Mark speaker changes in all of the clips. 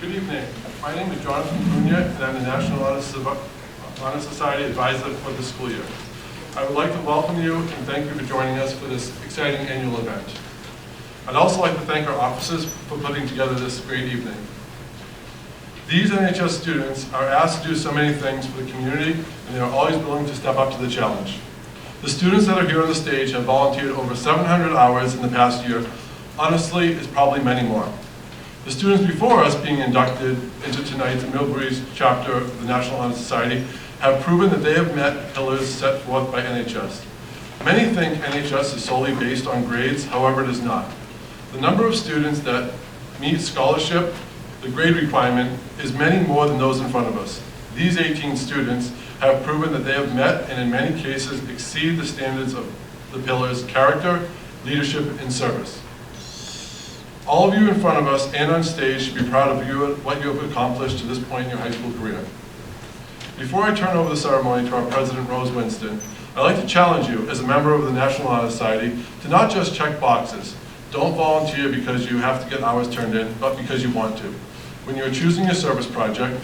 Speaker 1: Good evening. My name is Jonathan Cunha, and I'm the National Honor Society Advisor for the school year. I would like to welcome you and thank you for joining us for this exciting annual event. I'd also like to thank our officers for putting together this great evening. These MHS students are asked to do so many things for the community, and they are always willing to step up to the challenge. The students that are here on the stage have volunteered over 700 hours in the past year. Honestly, it's probably many more. The students before us being inducted into tonight's Millbury's chapter of the National Honor Society have proven that they have met pillars set forth by NHS. Many think NHS is solely based on grades, however it is not. The number of students that meet scholarship, the grade requirement, is many more than those in front of us. These 18 students have proven that they have met and in many cases exceed the standards of the pillars character, leadership, and service. All of you in front of us and on stage should be proud of you what you have accomplished to this point in your high school career. Before I turn over the ceremony to our President, Rose Winston, I'd like to challenge you as a member of the National Honor Society to not just check boxes. Don't volunteer because you have to get hours turned in, but because you want to. When you're choosing your service project,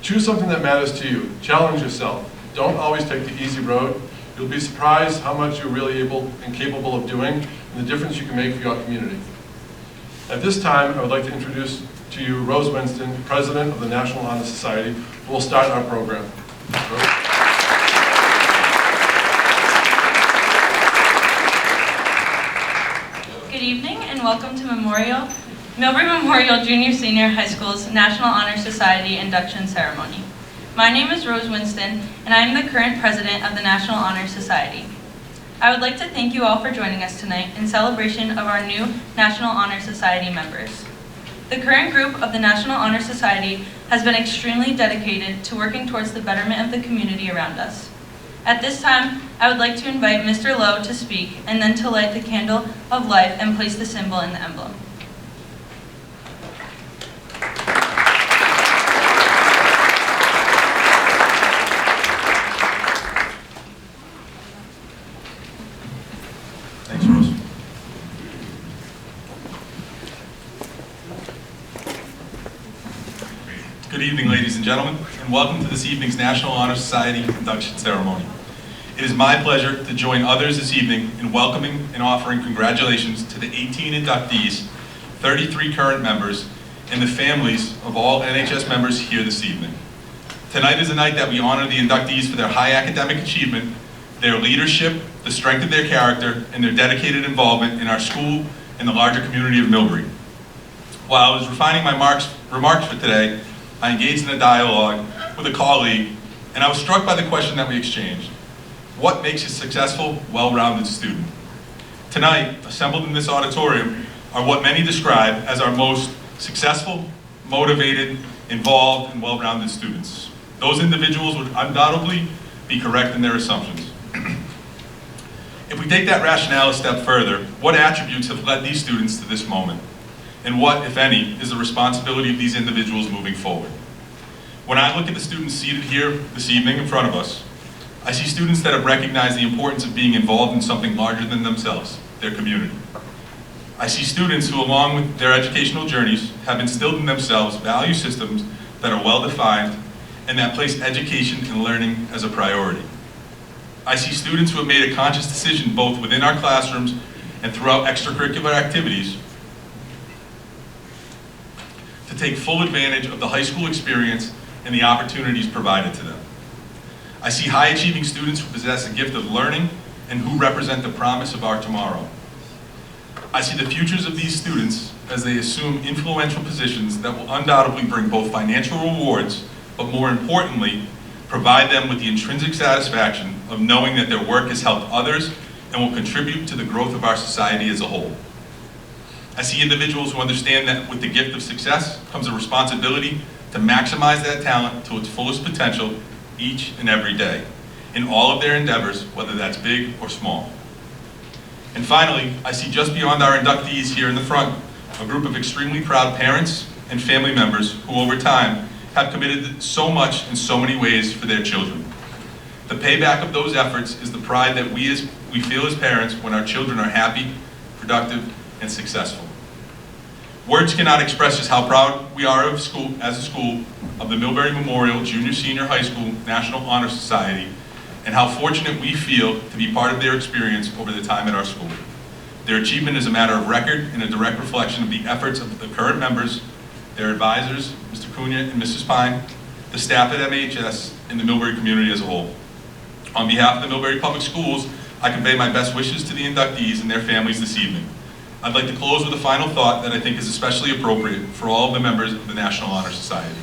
Speaker 1: choose something that matters to you. Challenge yourself. Don't always take the easy road. You'll be surprised how much you're really able and capable of doing and the difference you can make for your community. At this time, I would like to introduce to you Rose Winston, President of the National Honor Society, who will start our program. Rose.
Speaker 2: Good evening and welcome to Millbury Memorial Junior Senior High School's National Honor Society induction ceremony. My name is Rose Winston and I am the current President of the National Honor Society. I would like to thank you all for joining us tonight in celebration of our new National Honor Society members. The current group of the National Honor Society has been extremely dedicated to working towards the betterment of the community around us. At this time, I would like to invite Mr. Lowe to speak and then to light the candle of life and place the symbol in the emblem.
Speaker 1: Thanks, Rose.
Speaker 3: Good evening, ladies and gentlemen, and welcome to this evening's National Honor Society induction ceremony. It is my pleasure to join others this evening in welcoming and offering congratulations to the 18 inductees, 33 current members, and the families of all NHS members here this evening. Tonight is a night that we honor the inductees for their high academic achievement, their leadership, the strength of their character, and their dedicated involvement in our school and the larger community of Millbury. While I was refining my remarks for today, I engaged in a dialogue with a colleague, and I was struck by the question that we exchanged. What makes a successful, well-rounded student? Tonight, assembled in this auditorium, are what many describe as our most successful, motivated, involved, and well-rounded students. Those individuals would undoubtedly be correct in their assumptions. If we take that rationale a step further, what attributes have led these students to this moment? And what, if any, is the responsibility of these individuals moving forward? When I look at the students seated here this evening in front of us, I see students that have recognized the importance of being involved in something larger than themselves, their community. I see students who, along with their educational journeys, have instilled in themselves value systems that are well-defined and that place education and learning as a priority. I see students who have made a conscious decision both within our classrooms and throughout extracurricular activities to take full advantage of the high school experience and the opportunities provided to them. I see high-achieving students who possess a gift of learning and who represent the promise of our tomorrow. I see the futures of these students as they assume influential positions that will undoubtedly bring both financial rewards, but more importantly, provide them with the intrinsic satisfaction of knowing that their work has helped others and will contribute to the growth of our society as a whole. I see individuals who understand that with the gift of success comes a responsibility to maximize that talent to its fullest potential each and every day, in all of their endeavors, whether that's big or small. And finally, I see just beyond our inductees here in the front, a group of extremely proud parents and family members who over time have committed so much in so many ways for their children. The payback of those efforts is the pride that we feel as parents when our children are happy, productive, and successful. Words cannot express just how proud we are of school, as a school, of the Millbury Memorial Junior Senior High School National Honor Society, and how fortunate we feel to be part of their experience over the time at our school. Their achievement is a matter of record and a direct reflection of the efforts of the current members, their advisors, Mr. Cunha and Mrs. Pine, the staff at MHS, and the Millbury community as a whole. On behalf of the Millbury Public Schools, I convey my best wishes to the inductees and their families this evening. I'd like to close with a final thought that I think is especially appropriate for all of the members of the National Honor Society.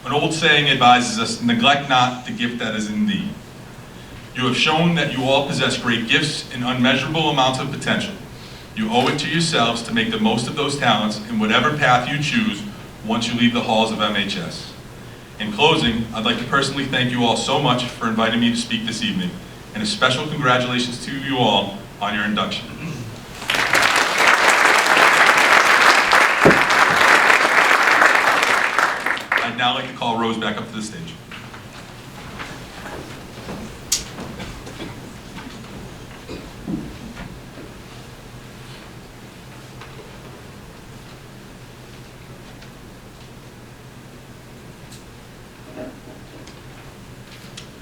Speaker 3: An old saying advises us, neglect not the gift that is in thee. You have shown that you all possess great gifts and unmeasurable amounts of potential. You owe it to yourselves to make the most of those talents in whatever path you choose once you leave the halls of MHS. In closing, I'd like to personally thank you all so much for inviting me to speak this evening, and a special congratulations to you all on your induction. I'd now like to call Rose back up to the stage.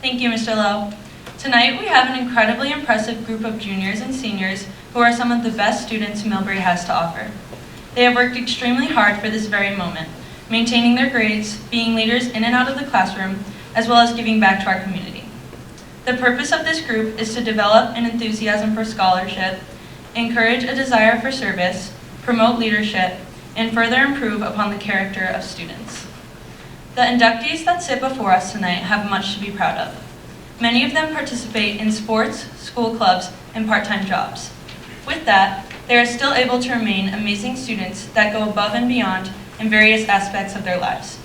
Speaker 2: Thank you, Mr. Lowe. Tonight we have an incredibly impressive group of juniors and seniors who are some of the best students Millbury has to offer. They have worked extremely hard for this very moment, maintaining their grades, being leaders in and out of the classroom, as well as giving back to our community. The purpose of this group is to develop an enthusiasm for scholarship, encourage a desire for service, promote leadership, and further improve upon the character of students. The inductees that sit before us tonight have much to be proud of. Many of them participate in sports, school clubs, and part-time jobs. With that, they are still able to remain amazing students that go above and beyond in various aspects of their lives.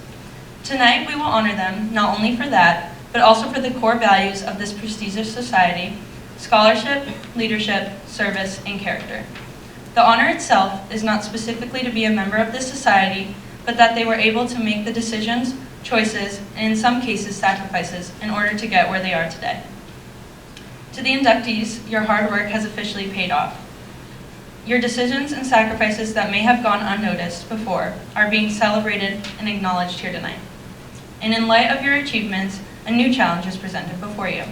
Speaker 2: Tonight, we will honor them not only for that, but also for the core values of this prestigious society: scholarship, leadership, service, and character. The honor itself is not specifically to be a member of this society, but that they were able to make the decisions, choices, and in some cases sacrifices in order to get where they are today. To the inductees, your hard work has officially paid off. Your decisions and sacrifices that may have gone unnoticed before are being celebrated and acknowledged here tonight. And in light of your achievements, a new challenge is presented before you,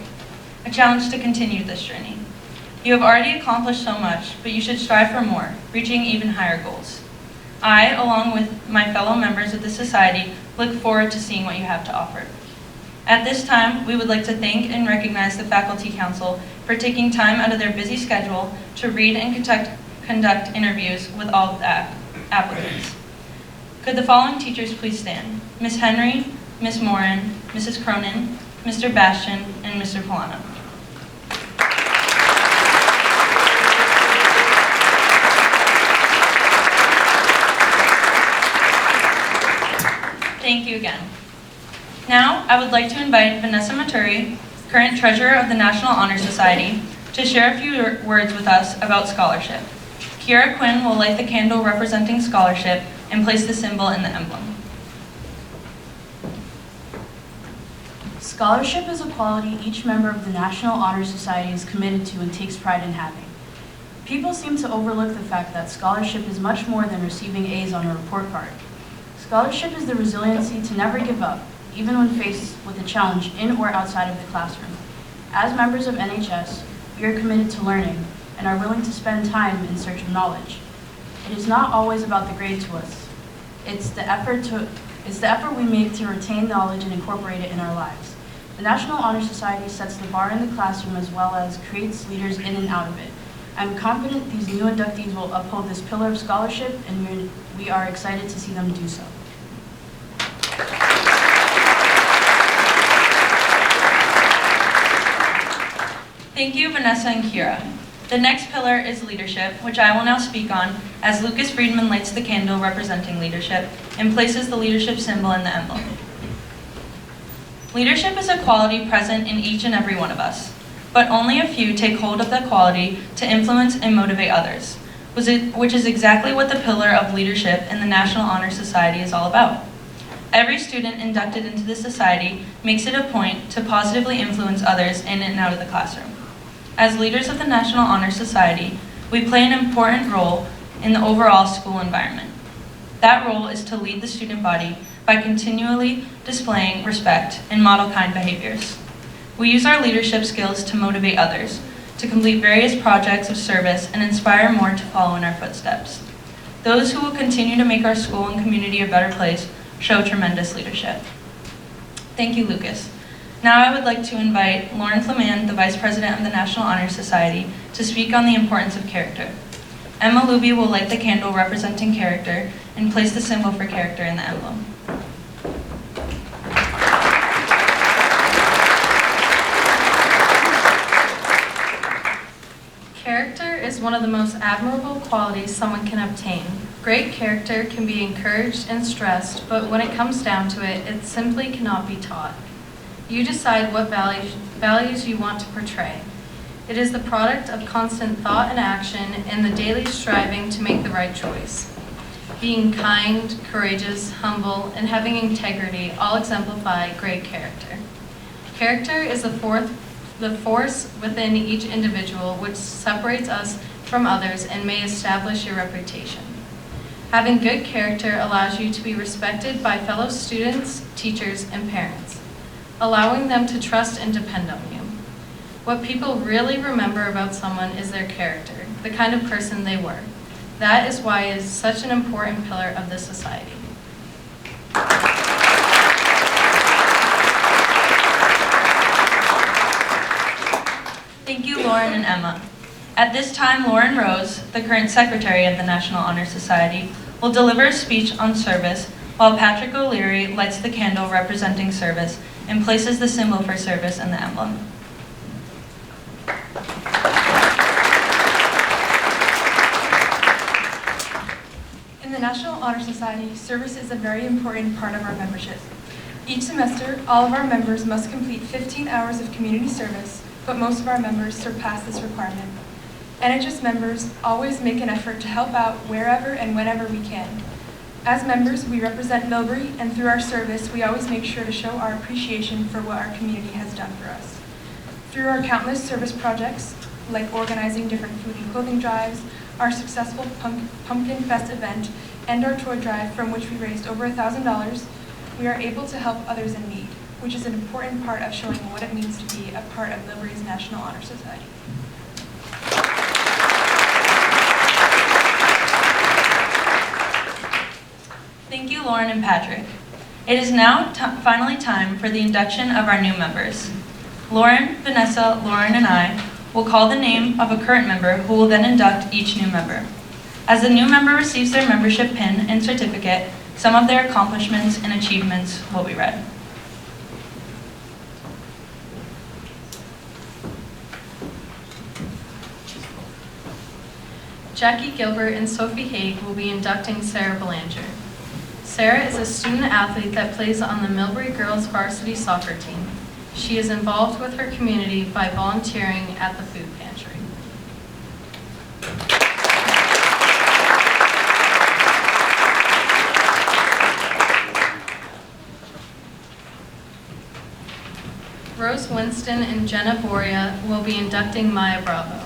Speaker 2: a challenge to continue this journey. You have already accomplished so much, but you should strive for more, reaching even higher goals. I, along with my fellow members of the society, look forward to seeing what you have to offer. At this time, we would like to thank and recognize the Faculty Council for taking time out of their busy schedule to read and conduct interviews with all of the applicants. Could the following teachers please stand? Ms. Henry, Ms. Morin, Mrs. Cronin, Mr. Bastian, and Mr. Polano. Thank you again. Now, I would like to invite Vanessa Maturi, current treasurer of the National Honor Society, to share a few words with us about scholarship. Kira Quinn will light the candle representing scholarship and place the symbol in the emblem.
Speaker 4: Scholarship is a quality each member of the National Honor Society is committed to and takes pride in having. People seem to overlook the fact that scholarship is much more than receiving A's on a report card. Scholarship is the resiliency to never give up, even when faced with a challenge in or outside of the classroom. As members of MHS, we are committed to learning and are willing to spend time in search of knowledge. It is not always about the grade to us. It's the effort we make to retain knowledge and incorporate it in our lives. The National Honor Society sets the bar in the classroom as well as creates leaders in and out of it. I'm confident these new inductees will uphold this pillar of scholarship, and we are excited to see them do so.
Speaker 2: Thank you, Vanessa and Kira. The next pillar is leadership, which I will now speak on as Lucas Friedman lights the candle representing leadership and places the leadership symbol in the emblem. Leadership is a quality present in each and every one of us, but only a few take hold of that quality to influence and motivate others, which is exactly what the pillar of leadership in the National Honor Society is all about. Every student inducted into the society makes it a point to positively influence others in and out of the classroom. As leaders of the National Honor Society, we play an important role in the overall school environment. That role is to lead the student body by continually displaying respect and model kind behaviors. We use our leadership skills to motivate others, to complete various projects of service and inspire more to follow in our footsteps. Those who will continue to make our school and community a better place show tremendous leadership. Thank you, Lucas. Now I would like to invite Lauren Flaman, the Vice President of the National Honor Society, to speak on the importance of character. Emma Luby will light the candle representing character and place the symbol for character in the emblem.
Speaker 5: Character is one of the most admirable qualities someone can obtain. Great character can be encouraged and stressed, but when it comes down to it, it simply cannot be taught. You decide what values you want to portray. It is the product of constant thought and action and the daily striving to make the right choice. Being kind, courageous, humble, and having integrity all exemplify great character. Character is the force within each individual which separates us from others and may establish your reputation. Having good character allows you to be respected by fellow students, teachers, and parents, allowing them to trust and depend on you. What people really remember about someone is their character, the kind of person they were. That is why it is such an important pillar of this society.
Speaker 2: Thank you, Lauren and Emma. At this time, Lauren Rose, the current Secretary of the National Honor Society, will deliver a speech on service, while Patrick O'Leary lights the candle representing service and places the symbol for service in the emblem.
Speaker 6: In the National Honor Society, service is a very important part of our membership. Each semester, all of our members must complete 15 hours of community service, but most of our members surpass this requirement. NHS members always make an effort to help out wherever and whenever we can. As members, we represent Millbury, and through our service, we always make sure to show our appreciation for what our community has done for us. Through our countless service projects, like organizing different food and clothing drives, our successful Pumpkin Fest event, and our toy drive from which we raised over $1,000, we are able to help others in need, which is an important part of showing what it means to be a part of Millbury's National Honor Society.
Speaker 2: Thank you, Lauren and Patrick. It is now finally time for the induction of our new members. Lauren, Vanessa, Lauren, and I will call the name of a current member who will then induct each new member. As the new member receives their membership pin and certificate, Some of their accomplishments and achievements will be read.
Speaker 5: Jackie Gilbert and Sophie Haig will be inducting Sarah Belanger. Sarah is a student athlete that plays on the Millbury girls varsity soccer team. She is involved with her community by volunteering at the food pantry. Rose Winston and Jenna Boria will be inducting Maya Bravo.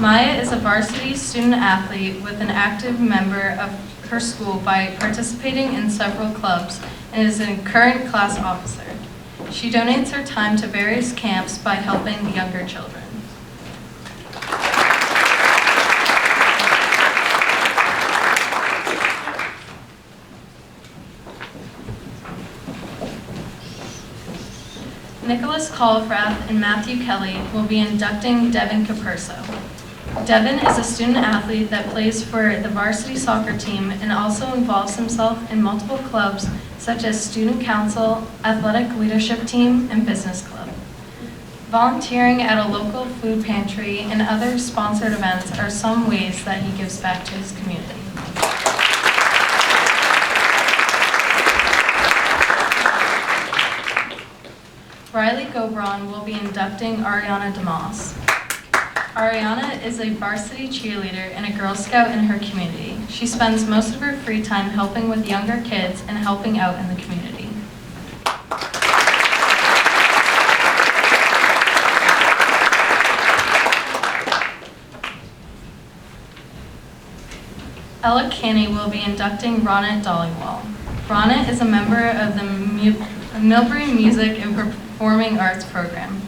Speaker 5: Maya is a varsity student athlete with an active member of her school by participating in several clubs and is a current class officer. She donates her time to various camps by helping younger children. Nicholas Colfrath and Matthew Kelly will be inducting Devin Capurso. Devin is a student athlete that plays for the varsity soccer team and also involves himself in multiple clubs such as Student Council, Athletic Leadership Team, and Business Club. Volunteering at a local food pantry and other sponsored events are some ways that he gives back to his community. Riley Gobron will be inducting Ariana DeMoss. Ariana is a varsity cheerleader and a Girl Scout in her community. She spends most of her free time helping with younger kids and helping out in the community. Ella Canny will be inducting Ronit Dollywall. Ronit is a member of the Millbury Music and Performing Arts program.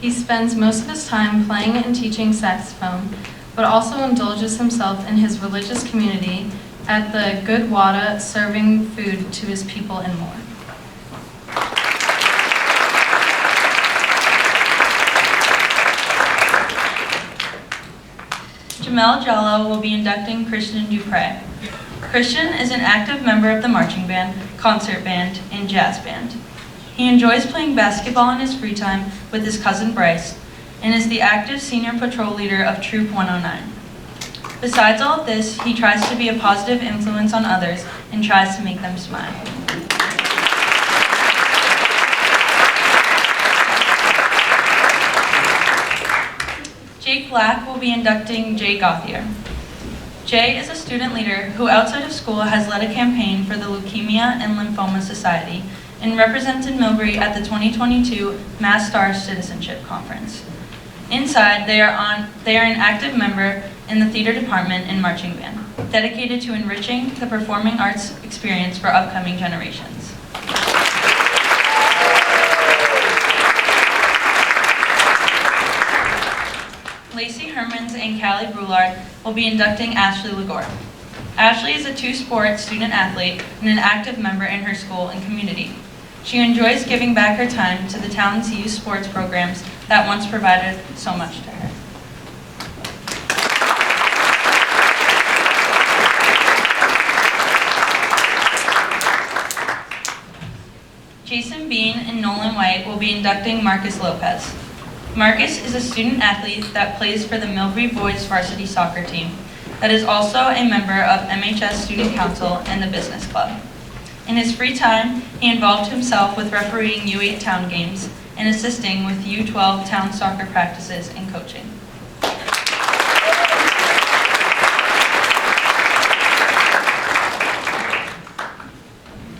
Speaker 5: He spends most of his time playing and teaching saxophone, but also indulges himself in his religious community at the Good Wada, serving food to his people and more.
Speaker 2: Jamel Jallo will be inducting Christian Dupre. Christian is an active member of the marching band, concert band, and jazz band. He enjoys playing basketball in his free time with his cousin Bryce, and is the active senior patrol leader of Troop 109. Besides all of this, he tries to be a positive influence on others and tries to make them smile. Jake Black will be inducting Jay Gauthier. Jay is a student leader who outside of school has led a campaign for the Leukemia and Lymphoma Society and represented Millbury at the 2022 Mass Star Citizenship Conference. Inside, they are an active member in the theater department and marching band, dedicated to enriching the performing arts experience for upcoming generations. Lacey Hermans and Callie Brulard will be inducting Ashley Legore. Ashley is a two-sport student athlete and an active member in her school and community. She enjoys giving back her time to the town's youth sports programs that once provided so much to her. Jason Bean and Nolan White will be inducting Marcus Lopez. Marcus is a student athlete that plays for the Millbury boys varsity soccer team that is also a member of MHS Student Council and the Business Club. In his free time, he involved himself with refereeing U8 town games and assisting with U12 town soccer practices and coaching.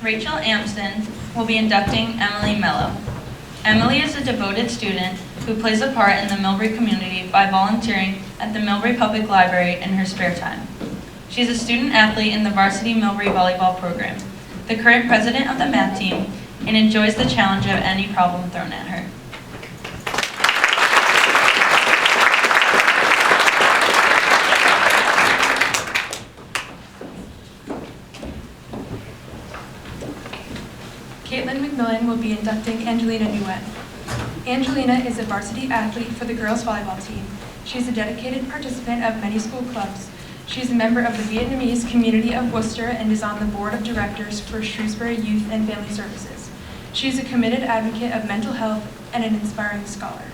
Speaker 2: Rachel Amston will be inducting Emily Mello. Emily is a devoted student who plays a part in the Millbury community by volunteering at the Millbury Public Library in her spare time. She's a student athlete in the varsity Millbury volleyball program, the current president of the math team, and enjoys the challenge of any problem thrown at her.
Speaker 6: Caitlin McMillan will be inducting Angelina Nguyen. Angelina is a varsity athlete for the girls volleyball team. She is a dedicated participant of many school clubs. She is a member of the Vietnamese community of Worcester and is on the board of directors for Shrewsbury Youth and Family Services. She is a committed advocate of mental health and an inspiring scholar.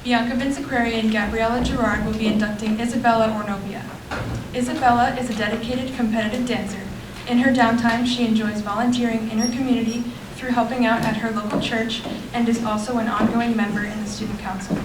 Speaker 6: Bianca Vinciqueri and Gabriella Gerard will be inducting Isabella Ornopia. Isabella is a dedicated competitive dancer. In her downtime, she enjoys volunteering in her community through helping out at her local church and is also an ongoing member in the student council.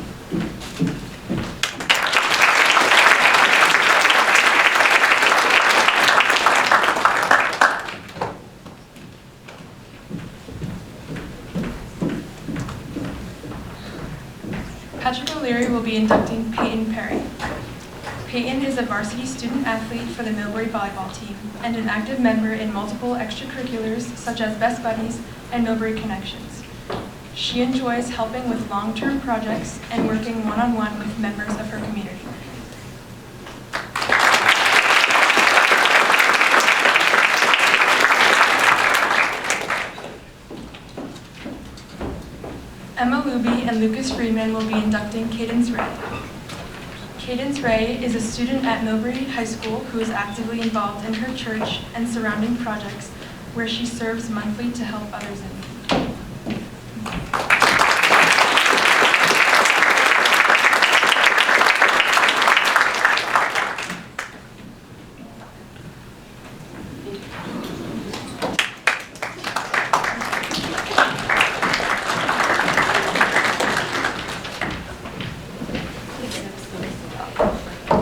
Speaker 6: Patrick O'Leary will be inducting Peyton Perry. Peyton is a varsity student athlete for the Millbury volleyball team and an active member in multiple extracurriculars such as Best Buddies and Millbury Connections. She enjoys helping with long-term projects and working one-on-one with members of her community. Emma Luby and Lucas Freeman will be inducting Cadence Ray. Cadence Ray is a student at Millbury High School who is actively involved in her church and surrounding projects where she serves monthly to help others in need.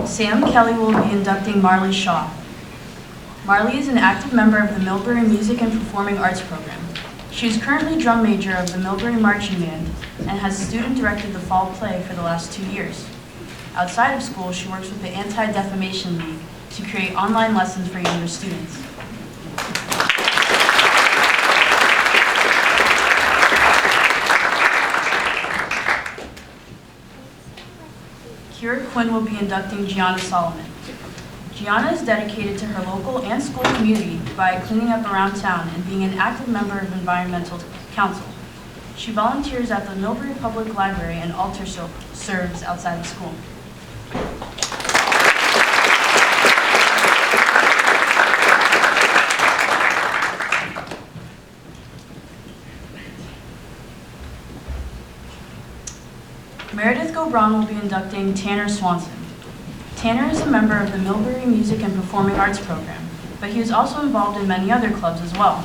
Speaker 4: Sam Kelly will be inducting Marley Shaw. Marley is an active member of the Millbury Music and Performing Arts program. She is currently drum major of the Millbury Marching Band and has student-directed the fall play for the last 2 years. Outside of school, she works with the Anti-Defamation League to create online lessons for younger students. Kira Quinn will be inducting Gianna Solomon. Gianna is dedicated to her local and school community by cleaning up around town and being an active member of Environmental Council. She volunteers at the Millbury Public Library and altar serves outside of school. Meredith Gobron will be inducting Tanner Swanson. Tanner is a member of the Millbury Music and Performing Arts program, but he is also involved in many other clubs as well.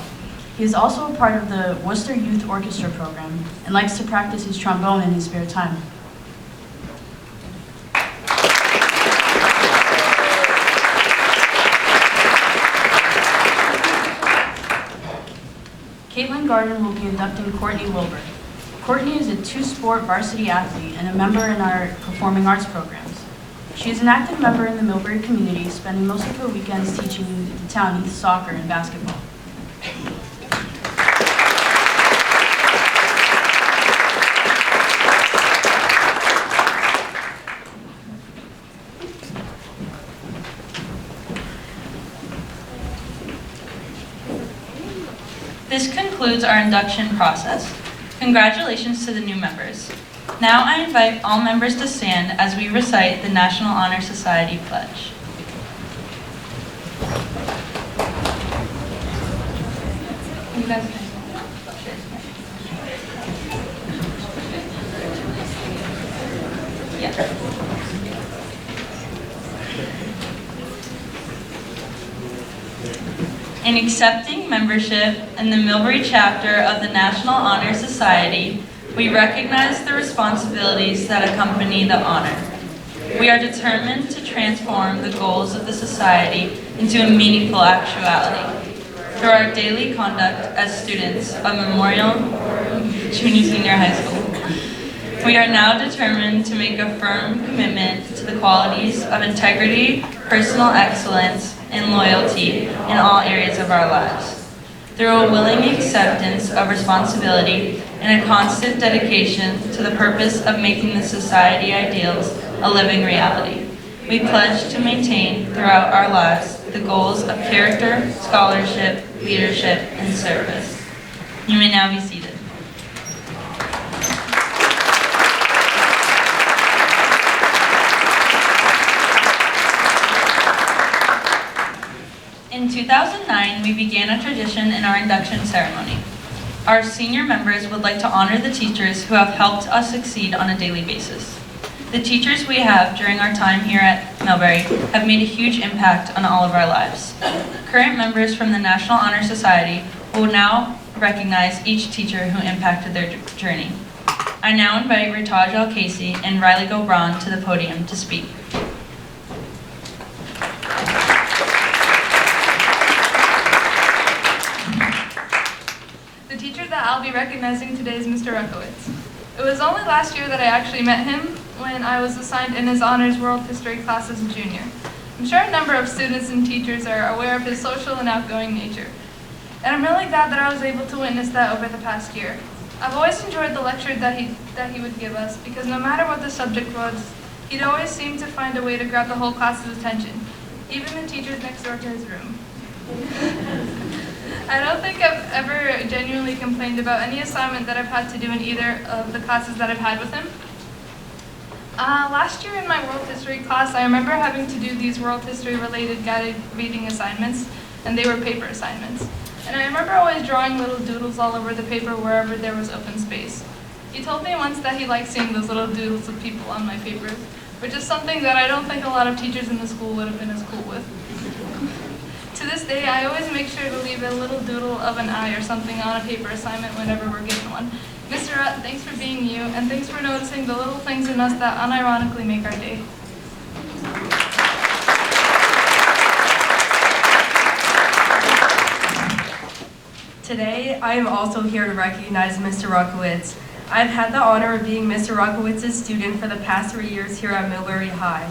Speaker 4: He is also a part of the Worcester Youth Orchestra program and likes to practice his trombone in his spare time. Caitlin Garden will be inducting Courtney Wilbur. Courtney is a two-sport varsity athlete and a member in our performing arts programs. She is an active member in the Millbury community, spending most of her weekends teaching the town youth soccer and basketball.
Speaker 2: This concludes our induction process. Congratulations to the new members. Now I invite all members to stand as we recite the National Honor Society Pledge.
Speaker 6: You guys can-
Speaker 2: Yeah. In accepting membership in the Millbury chapter of the National Honor Society, we recognize the responsibilities that accompany the honor. We are determined to transform the goals of the society into a meaningful actuality through our daily conduct as students of Memorial Junior Senior High School. We are now determined to make a firm commitment to the qualities of integrity, personal excellence, and loyalty in all areas of our lives. Through a willing acceptance of responsibility and a constant dedication to the purpose of making the society ideals a living reality, we pledge to maintain throughout our lives the goals of character, scholarship, leadership, and service. You may now be seated. In 2009, we began a tradition in our induction ceremony. Our senior members would like to honor the teachers who have helped us succeed on a daily basis. The teachers we have during our time here at Millbury have made a huge impact on all of our lives. Current members from the National Honor Society will now recognize each teacher who impacted their journey. I now invite Ritaj L. Casey and Riley Gobran to the podium to speak.
Speaker 6: The teacher that I'll be recognizing today is Mr. Ruckowitz. It was only last year that I actually met him when I was assigned in his honors world history class as a junior. I'm sure a number of students and teachers are aware of his social and outgoing nature. And I'm really glad that I was able to witness that over the past year. I've always enjoyed the lecture that he would give us because no matter what the subject was, he'd always seem to find a way to grab the whole class's attention, even the teachers next door to his room. I don't think I've ever genuinely complained about any assignment that I've had to do in either of the classes that I've had with him. Last year in my world history class, I remember having to do these world history related guided reading assignments, and they were paper assignments. And I remember always drawing little doodles all over the paper wherever there was open space. He told me once that he liked seeing those little doodles of people on my papers, which is something that I don't think a lot of teachers in the school would have been as cool with. To this day, I always make sure to leave a little doodle of an eye or something on a paper assignment whenever we're given one. Mr. Rutt, thanks for being you, and thanks for noticing the little things in us that unironically make our day.
Speaker 7: Today, I am also here to recognize Mr. Ruckowitz. I've had the honor of being Mr. Ruckowitz's student for the past 3 years here at Millbury High.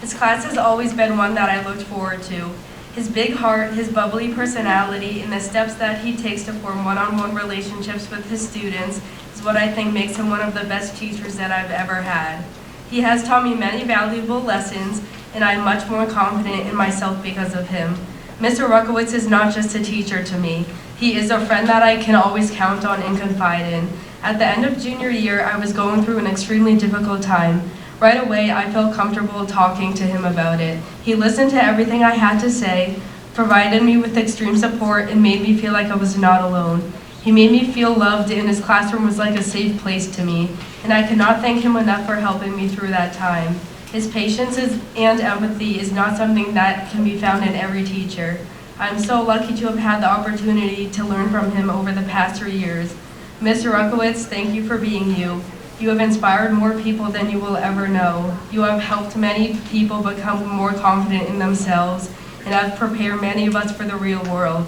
Speaker 7: His class has always been one that I looked forward to. His big heart, his bubbly personality, and the steps that he takes to form one-on-one relationships with his students is what I think makes him one of the best teachers that I've ever had. He has taught me many valuable lessons, and I'm much more confident in myself because of him. Mr. Ruckowitz is not just a teacher to me. He is a friend that I can always count on and confide in. At the end of junior year, I was going through an extremely difficult time. Right away, I felt comfortable talking to him about it. He listened to everything I had to say, provided me with extreme support, and made me feel like I was not alone. He made me feel loved, and his classroom was like a safe place to me, and I cannot thank him enough for helping me through that time. His patience and empathy is not something that can be found in every teacher. I'm so lucky to have had the opportunity to learn from him over the past 3 years. Mr. Ruckowitz, thank you for being you. You have inspired more people than you will ever know. You have helped many people become more confident in themselves and have prepared many of us for the real world.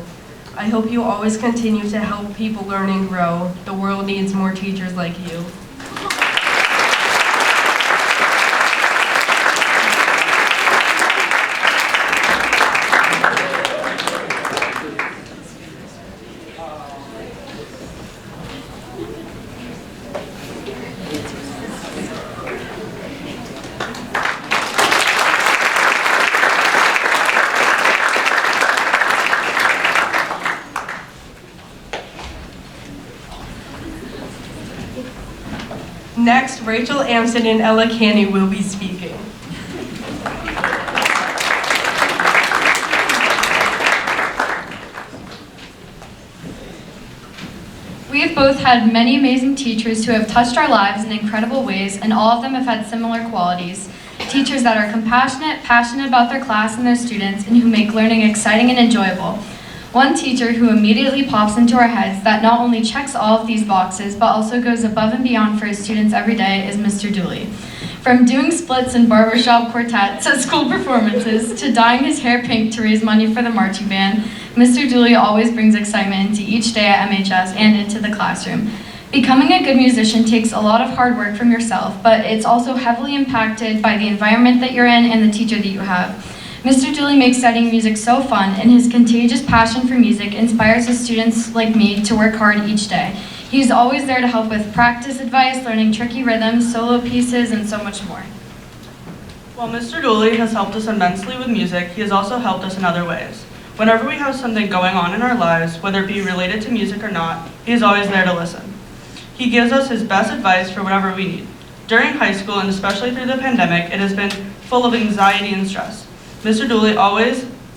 Speaker 7: I hope you always continue to help people learn and grow. The world needs more teachers like you. Next, Rachel Amson and Ella Canny will be speaking.
Speaker 5: We have both had many amazing teachers who have touched our lives in incredible ways, and all of them have had similar qualities. Teachers that are compassionate, passionate about their class and their students, and who make learning exciting and enjoyable. One teacher who immediately pops into our heads that not only checks all of these boxes, but also goes above and beyond for his students every day is Mr. Dooley. From doing splits and barbershop quartets at school performances, to dyeing his hair pink to raise money for the marching band, Mr. Dooley always brings excitement into each day at MHS and into the classroom. Becoming a good musician takes a lot of hard work from yourself, but it's also heavily impacted by the environment that you're in and the teacher that you have. Mr. Dooley makes studying music so fun, and his contagious passion for music inspires his students like me to work hard each day. He's always there to help with practice advice, learning tricky rhythms, solo pieces, and so much more.
Speaker 8: While Mr. Dooley has helped us immensely with music, he has also helped us in other ways. Whenever we have something going on in our lives, whether it be related to music or not, he is always there to listen. He gives us his best advice for whatever we need. During high school, and especially through the pandemic, it has been full of anxiety and stress. Mr. Dooley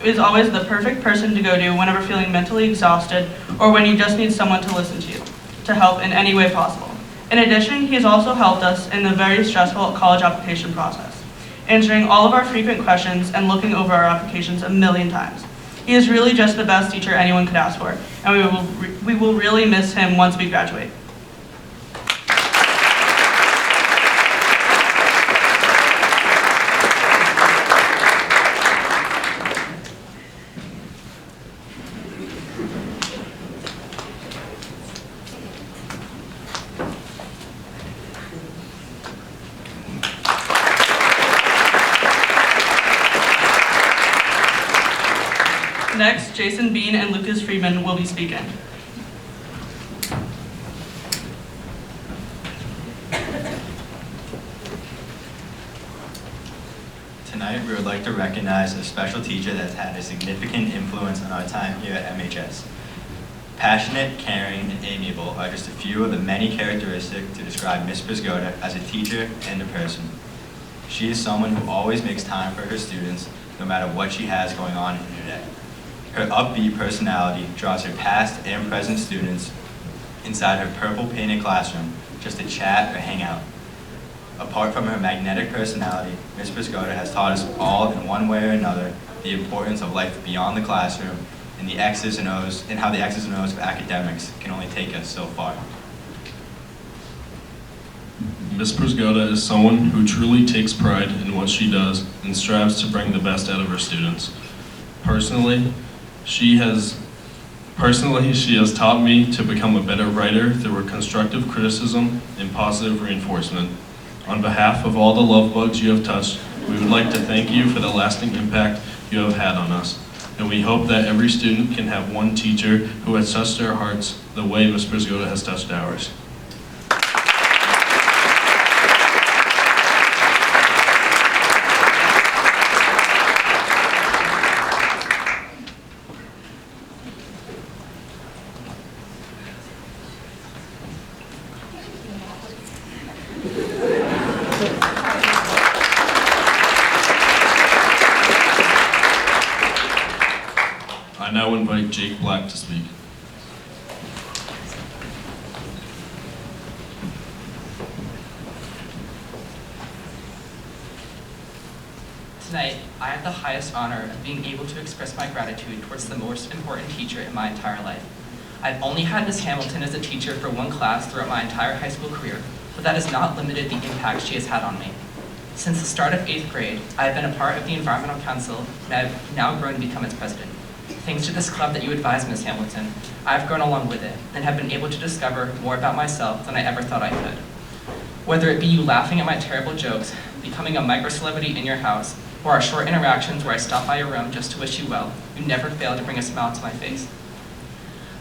Speaker 8: is always the perfect person to go to whenever feeling mentally exhausted or when you just need someone to listen to you, to help in any way possible. In addition, he has also helped us in the very stressful college application process, answering all of our frequent questions and looking over our applications a million times. He is really just the best teacher anyone could ask for, and we will really miss him once we graduate. Next, Jason Bean and Lucas Friedman will be speaking.
Speaker 9: Tonight, we would like to recognize a special teacher that has had a significant influence on our time here at MHS. Passionate, caring, and amiable are just a few of the many characteristics to describe Ms. Brisgoda as a teacher and a person. She is someone who always makes time for her students, no matter what she has going on in her day. Her upbeat personality draws her past and present students inside her purple painted classroom just to chat or hang out. Apart from her magnetic personality, Ms. Brisgoda has taught us all in one way or another the importance of life beyond the classroom and the X's and O's and how the X's and O's of academics can only take us so far.
Speaker 10: Ms. Brisgoda is someone who truly takes pride in what she does and strives to bring the best out of her students. Personally, she has taught me to become a better writer through her constructive criticism and positive reinforcement. On behalf of all the love bugs you have touched, we would like to thank you for the lasting impact you have had on us. And we hope that every student can have one teacher who has touched their hearts the way Ms. Brisgoda has touched ours. I now invite Jake Black to speak.
Speaker 11: Tonight, I have the highest honor of being able to express my gratitude towards the most important teacher in my entire life. I've only had Ms. Hamilton as a teacher for one class throughout my entire high school career, but that has not limited the impact she has had on me. Since the start of 8th grade, I have been a part of the Environmental Council, and I have now grown to become its president. Thanks to this club that you advised, Ms. Hamilton, I've grown along with it and have been able to discover more about myself than I ever thought I could. Whether it be you laughing at my terrible jokes, becoming a micro-celebrity in your house, or our short interactions where I stop by your room just to wish you well, you never fail to bring a smile to my face.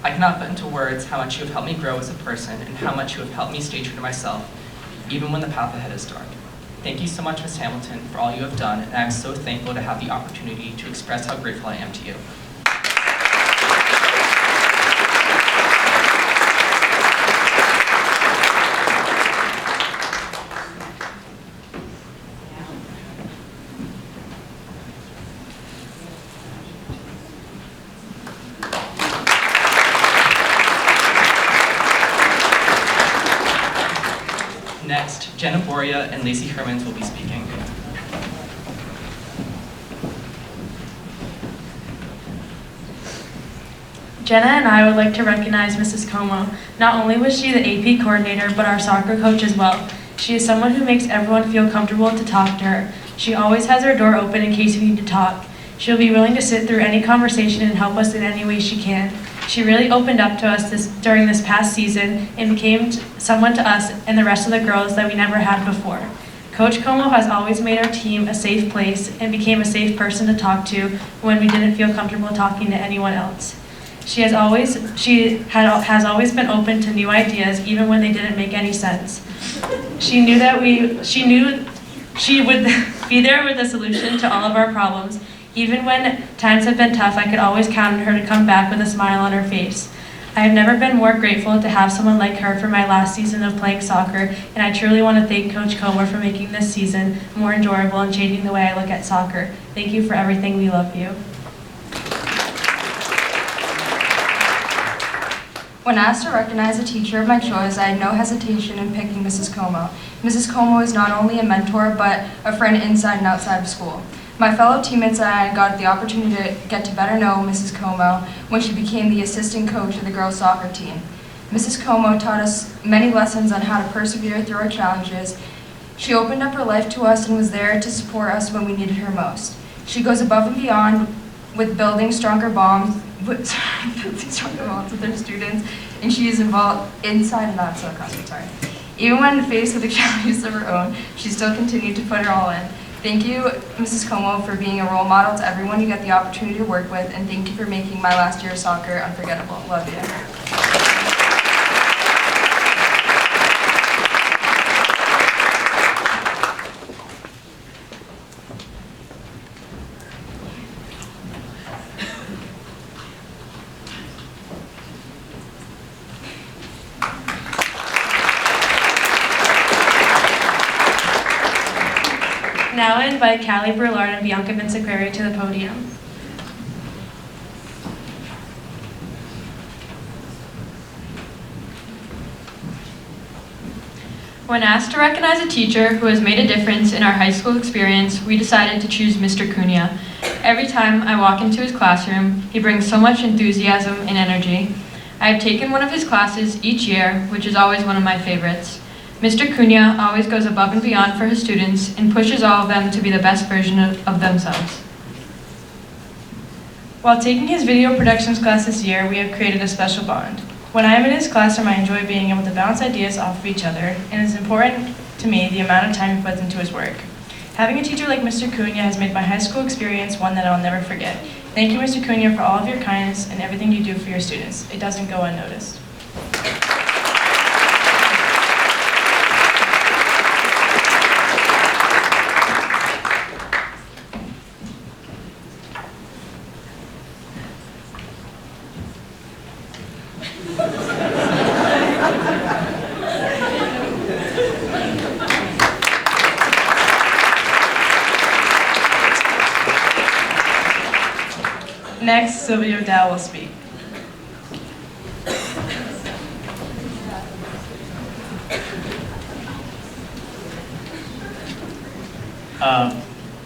Speaker 11: I cannot put into words how much you have helped me grow as a person and how much you have helped me stay true to myself, even when the path ahead is dark. Thank you so much, Ms. Hamilton, for all you have done, and I am so thankful to have the opportunity to express how grateful I am to you. Next, Jenna Boria and Lacey Hermans will be speaking.
Speaker 4: Jenna and I would like to recognize Mrs. Como. Not only was she the AP coordinator, but our soccer coach as well. She is someone who makes everyone feel comfortable to talk to her. She always has her door open in case we need to talk. She'll be willing to sit through any conversation and help us in any way she can. She really opened up to us during this past season and became someone to us and the rest of the girls that we never had before. Coach Como has always made our team a safe place and became a safe person to talk to when we didn't feel comfortable talking to anyone else. She has always been open to new ideas, even when they didn't make any sense. She knew she would be there with a solution to all of our problems,
Speaker 7: Even when times have been tough, I could always count on her to come back with a smile on her face. I have never been more grateful to have someone like her for my last season of playing soccer, and I truly want to thank Coach Comer for making this season more enjoyable and changing the way I look at soccer. Thank you for everything. We love you.
Speaker 6: When asked to recognize a teacher of my choice, I had no hesitation in picking Mrs. Como. Mrs. Como is not only a mentor, but a friend inside and outside of school. My fellow teammates and I got the opportunity to get to better know Mrs. Como when she became the assistant coach of the girls' soccer team. Mrs. Como taught us many lessons on how to persevere through our challenges. She opened up her life to us and was there to support us when we needed her most. She goes above and beyond with building stronger bonds with her students, and she is involved inside and outside the classroom. Even when faced with the challenges of her own, she still continued to put it all in. Thank you, Mrs. Como, for being a role model to everyone you get the opportunity to work with, and thank you for making my last year of soccer unforgettable. Love you.
Speaker 7: Now I invite Callie Brulard and Bianca Vinciqueri to the podium.
Speaker 2: When asked to recognize a teacher who has made a difference in our high school experience, we decided to choose Mr. Cunha. Every time I walk into his classroom, he brings so much enthusiasm and energy. I have taken one of his classes each year, which is always one of my favorites. Mr. Cunha always goes above and beyond for his students and pushes all of them to be the best version of themselves.
Speaker 7: While taking his video productions class this year, we have created a special bond. When I am in his classroom, I enjoy being able to bounce ideas off of each other, and it is important to me the amount of time he puts into his work. Having a teacher like Mr. Cunha has made my high school experience one that I'll never forget. Thank you, Mr. Cunha, for all of your kindness and everything you do for your students. It doesn't go unnoticed. Next, Sylvia Dow will speak.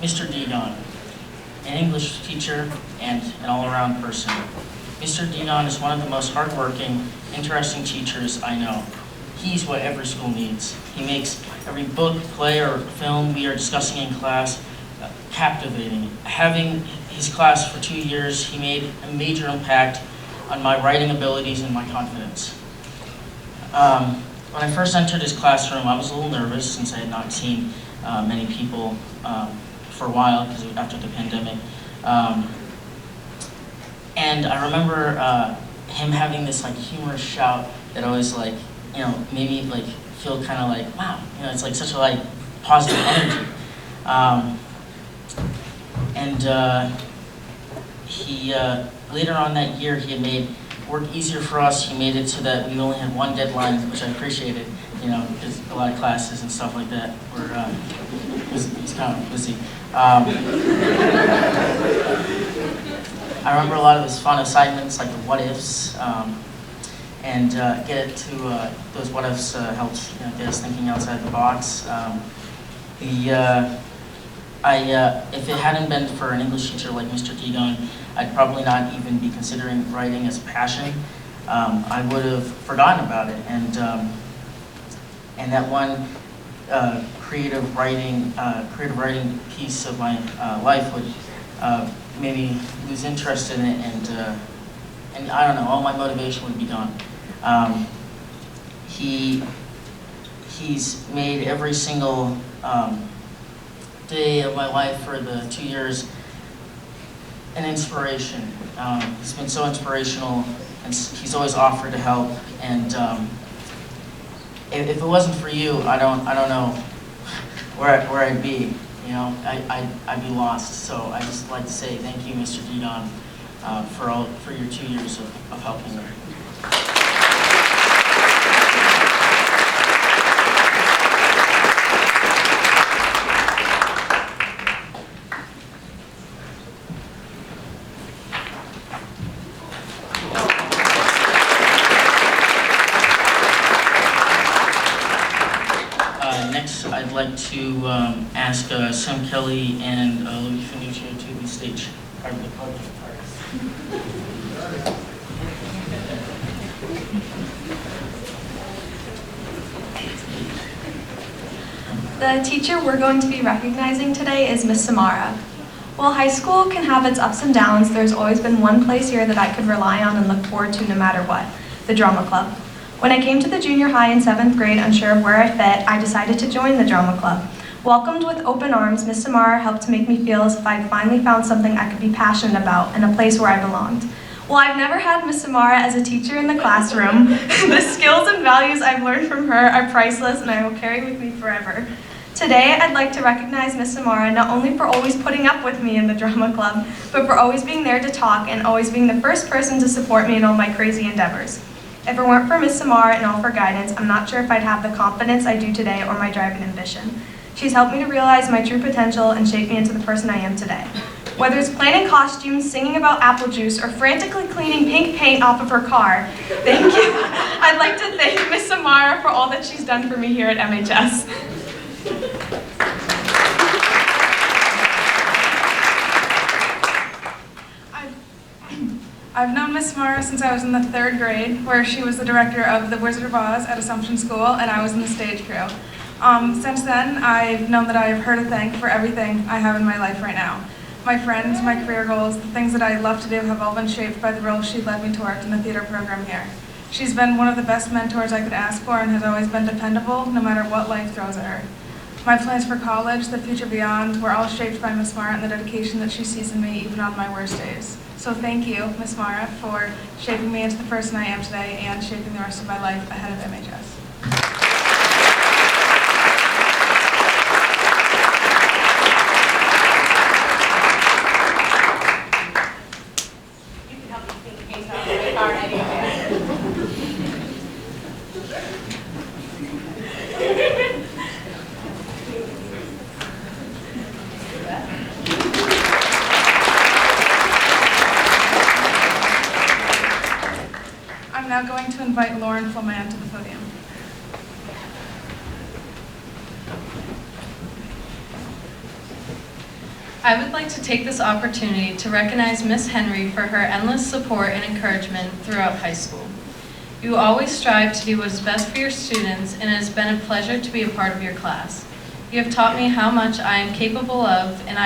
Speaker 12: Mr. Degon, an English teacher and an all-around person. Mr. Degon is one of the most hardworking, interesting teachers I know. He's what every school needs. He makes every book, play, or film we are discussing in class captivating. Having his class for 2 years, he made a major impact on my writing abilities and my confidence. When I first entered his classroom, I was a little nervous since I had not seen many people for a while because after the pandemic. And I remember him having this like humorous shout that always like, you know, made me like feel kind of like, wow, you know, it's like such a like positive energy. He later on that year, he had made work easier for us. He made it so that we only had one deadline, which I appreciated, you know, because a lot of classes and stuff like that were, he's kind of busy. I remember a lot of his fun assignments, like the what ifs, and get to those what ifs helped, you know, get us thinking outside the box. If it hadn't been for an English teacher like Mr. Degon, I'd probably not even be considering writing as a passion. I would have forgotten about it, and that one creative writing piece of my life would made me lose interest in it, and I don't know, all my motivation would be gone. He's made every single day of my life for the 2 years an inspiration. He's been so inspirational, and he's always offered to help. And if it wasn't for you, I don't know where I'd be. I'd be lost. So I just like to say thank you, Mr. Didon, for your 2 years of helping me. Next, I'd like to ask Sam Kelly and Louis Finuccio to the stage. Pardon me,
Speaker 6: The teacher we're going to be recognizing today is Miss Samara. While high school can have its ups and downs, there's always been one place here that I could rely on and look forward to no matter what, the drama club. When I came to the junior high in 7th grade, unsure of where I fit, I decided to join the drama club. Welcomed with open arms, Miss Samara helped to make me feel as if I'd finally found something I could be passionate about and a place where I belonged. While I've never had Miss Samara as a teacher in the classroom, the skills and values I've learned from her are priceless and I will carry with me forever. Today, I'd like to recognize Miss Samara not only for always putting up with me in the drama club, but for always being there to talk and always being the first person to support me in all my crazy endeavors. If it weren't for Miss Samara and all of her guidance, I'm not sure if I'd have the confidence I do today or my drive and ambition. She's helped me to realize my true potential and shape me into the person I am today. Whether it's planning costumes, singing about apple juice, or frantically cleaning pink paint off of her car, thank you. I'd like to thank Miss Samara for all that she's done for me here at MHS. I've known Miss Samara since I was in the 3rd grade, where she was the director of the Wizard of Oz at Assumption School, and I was in the stage crew. Since then, I've known that I have her to thank for everything I have in my life right now. My friends, my career goals, the things that I love to do have all been shaped by the role she led me towards in the theater program here. She's been one of the best mentors I could ask for and has always been dependable no matter what life throws at her. My plans for college, the future beyond, were all shaped by Miss Mara and the dedication that she sees in me even on my worst days. So thank you, Miss Mara, for shaping me into the person I am today and shaping the rest of my life ahead of MHS.
Speaker 4: You can help me think the case out really hard anyway.
Speaker 6: I'm now going to invite Lauren Flaman to the podium.
Speaker 5: I would like to take this opportunity to recognize Miss Henry for her endless support and encouragement throughout high school. You always strive to do what is best for your students, and it has been a pleasure to be a part of your class. You have taught me how much I am capable of and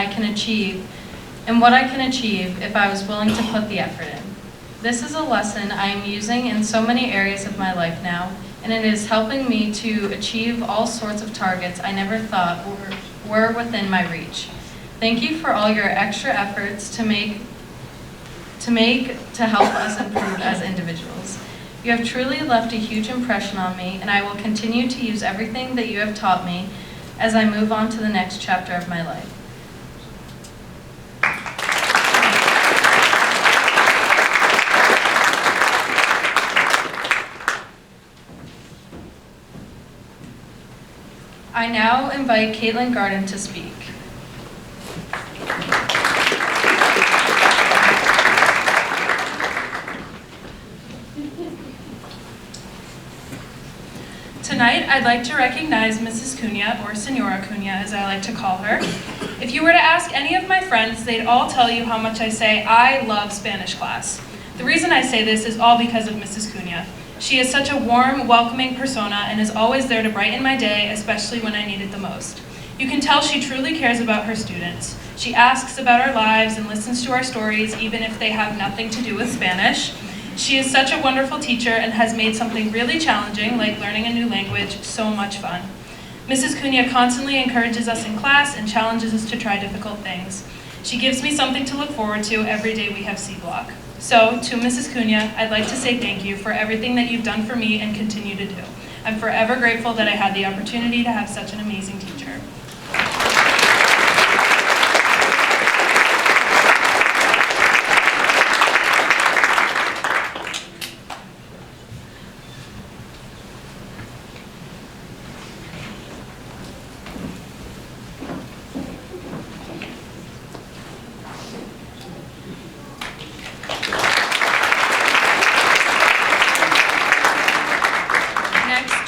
Speaker 5: what I can achieve if I was willing to put the effort in. This is a lesson I am using in so many areas of my life now, and it is helping me to achieve all sorts of targets I never thought were within my reach. Thank you for all your extra efforts to help us improve as individuals. You have truly left a huge impression on me, and I will continue to use everything that you have taught me as I move on to the next chapter of my life. I now invite Caitlin Garden to speak.
Speaker 6: Tonight, I'd like to recognize Mrs. Cunha, or Senora Cunha as I like to call her. If you were to ask any of my friends, they'd all tell you how much I say I love Spanish class. The reason I say this is all because of Mrs. Cunha. She is such a warm, welcoming persona and is always there to brighten my day, especially when I need it the most. You can tell she truly cares about her students. She asks about our lives and listens to our stories, even if they have nothing to do with Spanish. She is such a wonderful teacher and has made something really challenging, like learning a new language, so much fun. Mrs. Cunha constantly encourages us in class and challenges us to try difficult things. She gives me something to look forward to every day we have C-Block. So, to Mrs. Cunha, I'd like to say thank you for everything that you've done for me and continue to do. I'm forever grateful that I had the opportunity to have such an amazing teacher.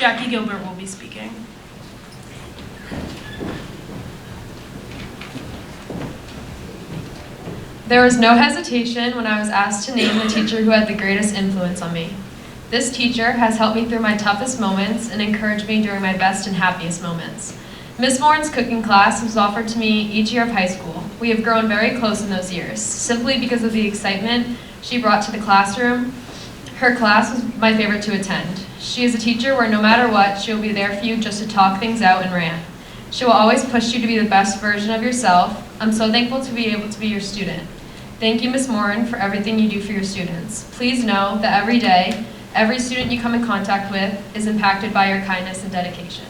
Speaker 7: Jackie Gilbert will be speaking. There was no hesitation when I was asked to name the teacher who had the greatest influence on me. This teacher has helped me through my toughest moments and encouraged me during my best and happiest moments. Miss Morin's cooking class was offered to me each year of high school. We have grown very close in those years, simply because of the excitement she brought to the classroom. Her class was my favorite to attend. She is a teacher where no matter what, she will be there for you just to talk things out and rant. She will always push you to be the best version of yourself. I'm so thankful to be able to be your student. Thank you, Ms. Morin, for everything you do for your students. Please know that every day, every student you come in contact with is impacted by your kindness and dedication.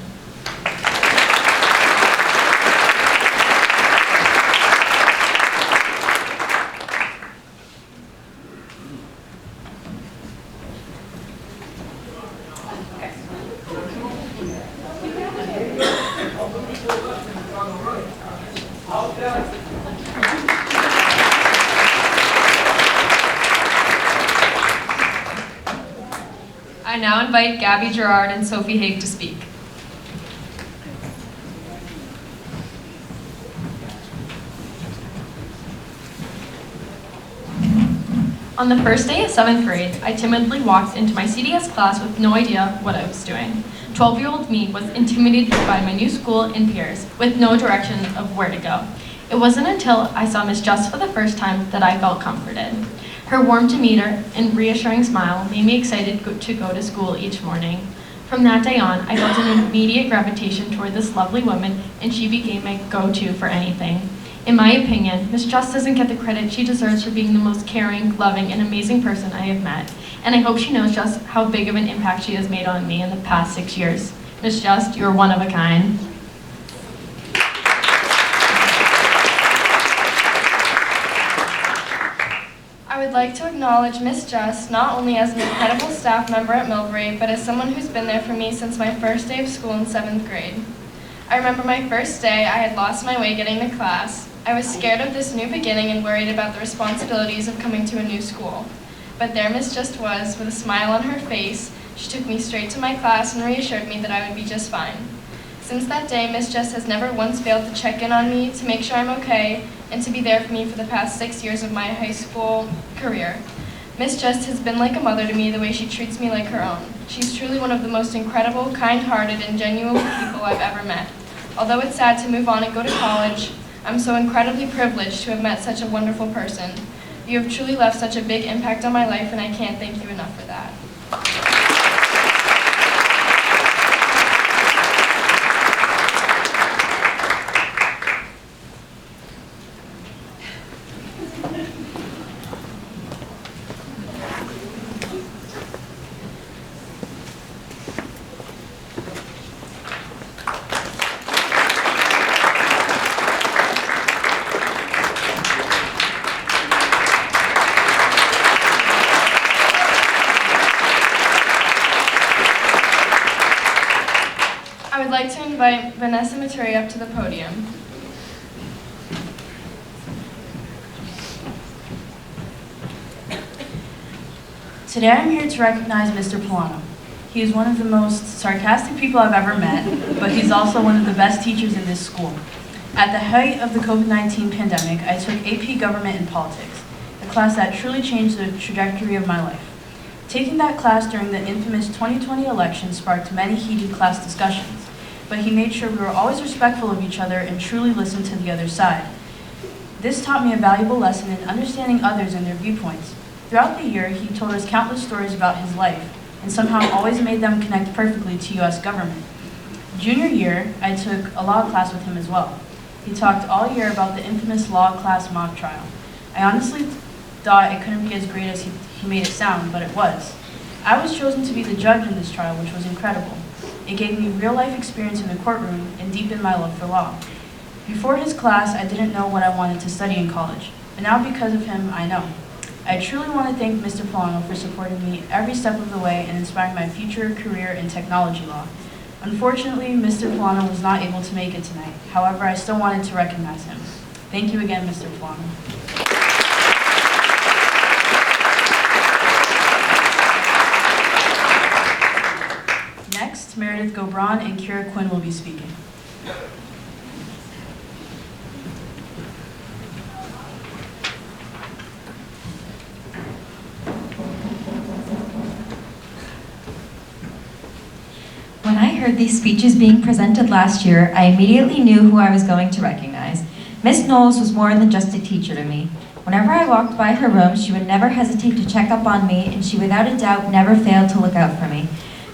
Speaker 7: I now invite Gabby Gerard and Sophie Haig to speak. On the first day of 7th grade, I timidly walked into my CDS class with no idea what I was doing. 12-year-old me was intimidated by my new school and peers, with no direction of where to go. It wasn't until I saw Miss Just for the first time that I felt comforted. Her warm demeanor and reassuring smile made me excited to go to school each morning. From that day on, I felt an immediate gravitation toward this lovely woman, and she became my go-to for anything. In my opinion, Miss Just doesn't get the credit she deserves for being the most caring, loving, and amazing person I have met, and I hope she knows just how big of an impact she has made on me in the past 6 years. Miss Just, you're one of a kind.
Speaker 6: I would like to acknowledge Miss Just not only as an incredible staff member at Millbrae, but as someone who's been there for me since my first day of school in 7th grade. I remember my first day, I had lost my way getting to class. I was scared of this new beginning and worried about the responsibilities of coming to a new school. But there Miss Just was, with a smile on her face. She took me straight to my class and reassured me that I would be just fine. Since that day, Miss Just has never once failed to check in on me, to make sure I'm okay, and to be there for me for the past 6 years of my high school career. Miss Just has been like a mother to me the way she treats me like her own. She's truly one of the most incredible, kind-hearted, and genuine people I've ever met. Although it's sad to move on and go to college, I'm so incredibly privileged to have met such a wonderful person. You have truly left such a big impact on my life, and I can't thank you enough for that. I would like to invite Vanessa Maturi up to the podium.
Speaker 4: Today I'm here to recognize Mr. Polano. He is one of the most sarcastic people I've ever met, but he's also one of the best teachers in this school. At the height of the COVID-19 pandemic, I took AP Government and Politics, a class that truly changed the trajectory of my life. Taking that class during the infamous 2020 election sparked many heated class discussions, but he made sure we were always respectful of each other and truly listened to the other side. This taught me a valuable lesson in understanding others and their viewpoints. Throughout the year, he told us countless stories about his life, and somehow always made them connect perfectly to U.S. government. Junior year, I took a law class with him as well. He talked all year about the infamous law class mock trial. I honestly thought it couldn't be as great as he made it sound, but it was. I was chosen to be the judge in this trial, which was incredible. It gave me real-life experience in the courtroom and deepened my love for law. Before his class, I didn't know what I wanted to study in college, but now because of him, I know. I truly want to thank Mr. Polano for supporting me every step of the way and inspiring my future career in technology law. Unfortunately, Mr. Polano was not able to make it tonight. However, I still wanted to recognize him. Thank you again, Mr. Polano. Next, Next, Meredith Gobron and Kira Quinn will be speaking.
Speaker 13: When I heard these speeches being presented last year, I immediately knew who I was going to recognize. Miss Knowles was more than just a teacher to me. Whenever I walked by her room, she would never hesitate to check up on me, and she without a doubt never failed to look out for me.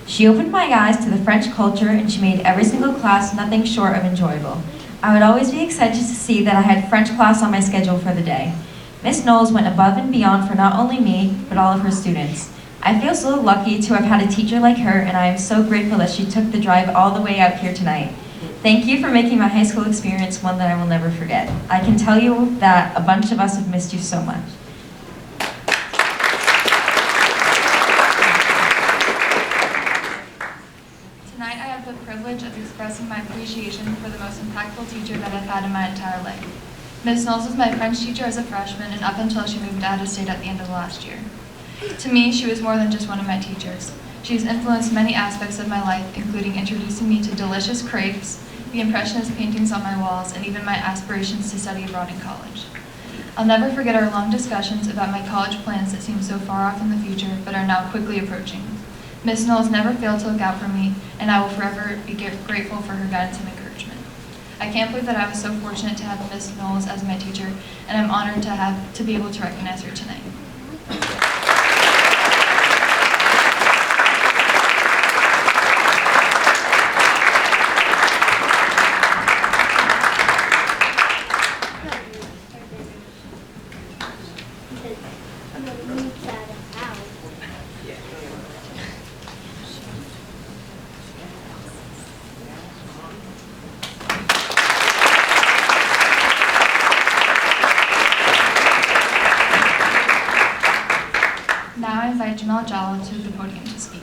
Speaker 13: She opened my eyes to the French culture, and she made every single class nothing short of enjoyable. I would always be excited to see that I had French class on my schedule for the day. Miss Knowles went above and beyond for not only me, but all of her students. I feel so lucky to have had a teacher like her, and I am so grateful that she took the drive all the way out here tonight. Thank you for making my high school experience one that I will never forget. I can tell you that a bunch of us have missed you so much.
Speaker 6: Tonight I have the privilege of expressing my appreciation for the most impactful teacher that I've had in my entire life. Ms. Knowles was my French teacher as a freshman and up until she moved out of state at the end of last year. To me, she was more than just one of my teachers. She has influenced many aspects of my life, including introducing me to delicious crepes, the impressionist paintings on my walls, and even my aspirations to study abroad in college. I'll never forget our long discussions about my college plans that seemed so far off in the future, but are now quickly approaching. Ms. Knowles never failed to look out for me, and I will forever be grateful for her guidance and encouragement. I can't believe that I was so fortunate to have Ms. Knowles as my teacher, and I'm honored to be able to recognize her tonight. Now I invite Jamal Jallo to the podium to speak.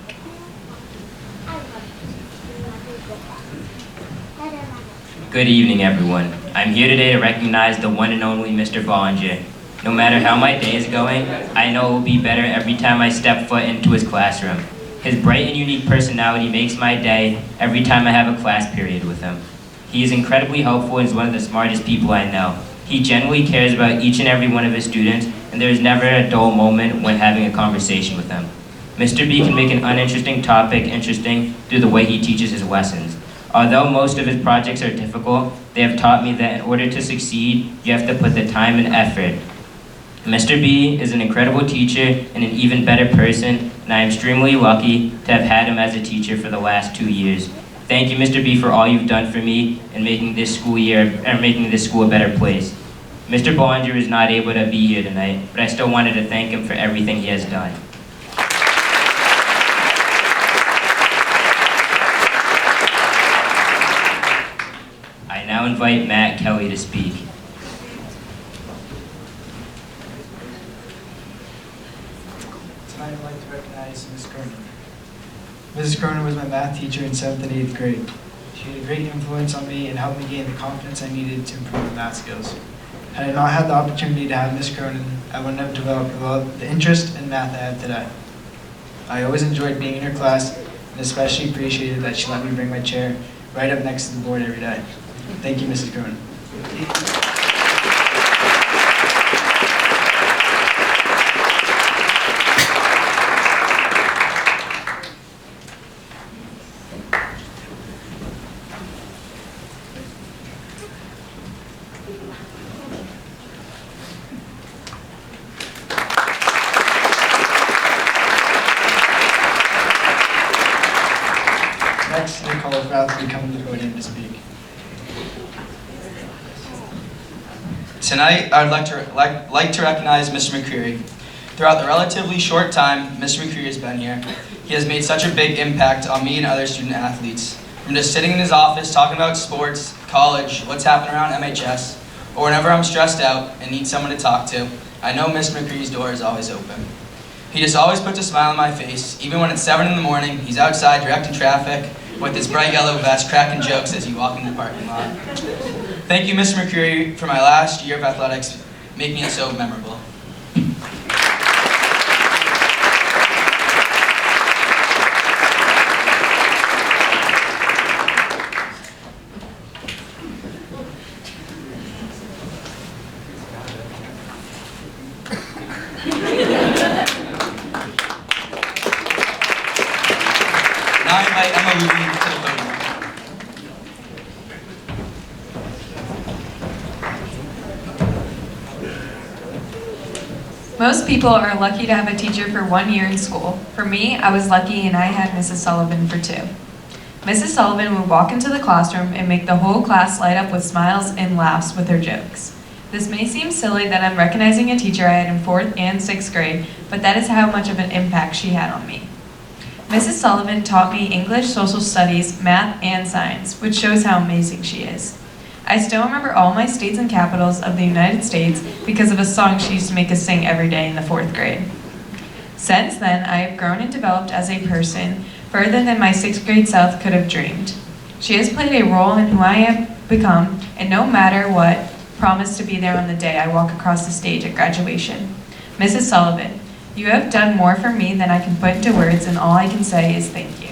Speaker 14: Good evening, everyone. I'm here today to recognize the one and only Mr. Bollinger. No matter how my day is going, I know it will be better every time I step foot into his classroom. His bright and unique personality makes my day every time I have a class period with him. He is incredibly helpful and is one of the smartest people I know. He genuinely cares about each and every one of his students, and there is never a dull moment when having a conversation with him. Mr. B can make an uninteresting topic interesting through the way he teaches his lessons. Although most of his projects are difficult, they have taught me that in order to succeed, you have to put the time and effort. Mr. B is an incredible teacher and an even better person, and I am extremely lucky to have had him as a teacher for the last 2 years. Thank you, Mr. B, for all you've done for me and making this school a better place. Mr. Bollinger is not able to be here tonight, but I still wanted to thank him for everything he has done. I now invite Matt Kelly to speak.
Speaker 15: Tonight I'd like to recognize Ms. Cronin. Mrs. Cronin was my math teacher in 7th and 8th grade. She had a great influence on me and helped me gain the confidence I needed to improve my math skills. Had I not had the opportunity to have Ms. Cronin, I wouldn't have developed the interest in math I have today. I always enjoyed being in her class and especially appreciated that she let me bring my chair right up next to the board every day. Thank you, Mrs. Cronin. Next, Nicole Kraft will be coming to the podium to speak.
Speaker 16: Tonight, I would like to recognize Mr. McCreary. Throughout the relatively short time Mr. McCreary has been here, he has made such a big impact on me and other student athletes. From just sitting in his office talking about sports, college, what's happening around MHS, or whenever I'm stressed out and need someone to talk to, I know Mr. McCreary's door is always open. He just always puts a smile on my face. Even when it's 7 in the morning, he's outside directing traffic with his bright yellow vest, cracking jokes as you walk in the parking lot. Thank you, Mr. McCreary, for my last year of athletics, making it so memorable. now I invite Emma Luby to the podium.
Speaker 17: Most people are lucky to have a teacher for 1 year in school. For me, I was lucky and I had Mrs. Sullivan for 2. Mrs. Sullivan would walk into the classroom and make the whole class light up with smiles and laughs with her jokes. This may seem silly that I'm recognizing a teacher I had in 4th and 6th grade, but that is how much of an impact she had on me. Mrs. Sullivan taught me English, social studies, math, and science, which shows how amazing she is. I still remember all my states and capitals of the United States because of a song she used to make us sing every day in the 4th grade. Since then, I have grown and developed as a person further than my 6th grade self could have dreamed. She has played a role in who I have become, and no matter what, promised to be there on the day I walk across the stage at graduation. Mrs. Sullivan, you have done more for me than I can put into words, and all I can say is thank you.